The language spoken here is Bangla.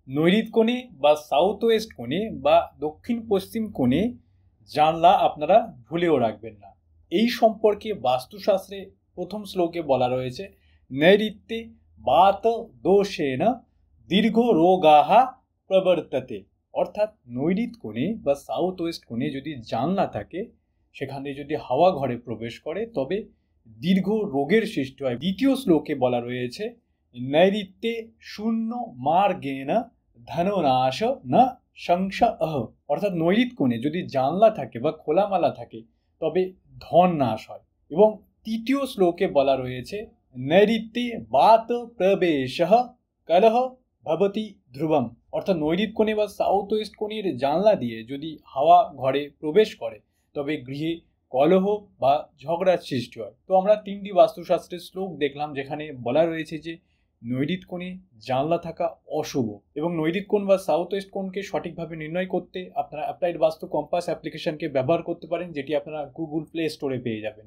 নৈঋত কোণে বা সাউথ ওয়েস্ট কোণে বা দক্ষিণ পশ্চিম কোণে জানলা আপনারা ভুলেও রাখবেন না। এই সম্পর্কে বাস্তুশাস্ত্রে প্রথম শ্লোকে বলা রয়েছে, নৈঋত্যে বাত দোষেণ দীর্ঘ রোগাহা প্রবর্ততে। অর্থাৎ নৈঋত কোণে বা সাউথ ওয়েস্ট কোণে যদি জানলা থাকে, সেখানে যদি হাওয়া ঘরে প্রবেশ করে, তবে দীর্ঘ রোগের সৃষ্টি হয়। দ্বিতীয় শ্লোকে বলা রয়েছে, নৈঋত্যে শূন্য মার্গেণ ধননাশ না সংশয়ঃ। অর্থাৎ নৈঋত কোণে যদি জানলা থাকে বা খোলামেলা থাকে, তবে ধন নাশ হয়। এবং তৃতীয় শ্লোকে বলা রয়েছে, নৈঋত্যে বাত প্রবেশঃ কলহ ভবতি ধ্রুবম। অর্থাৎ নৈঋত কোণে বা সাউথ ওয়েস্ট কোণের জানলা দিয়ে যদি হাওয়া ঘরে প্রবেশ করে, তবে গৃহে কলহ বা ঝগড়ার সৃষ্টি হয়। তো আমরা তিনটি বাস্তুশাস্ত্রের শ্লোক দেখলাম, যেখানে বলা রয়েছে যে নৈঋত কোণে জানলা থাকা অশুভ। এবং নৈঋত কোণ বা সাউথ ওয়েস্ট কোণকে সঠিকভাবে নির্ণয় করতে আপনারা অ্যাপ্লাইড বাস্তু কম্পাস অ্যাপ্লিকেশনকে ব্যবহার করতে পারেন, যেটি আপনারা গুগল প্লে স্টোরে পেয়ে যাবেন।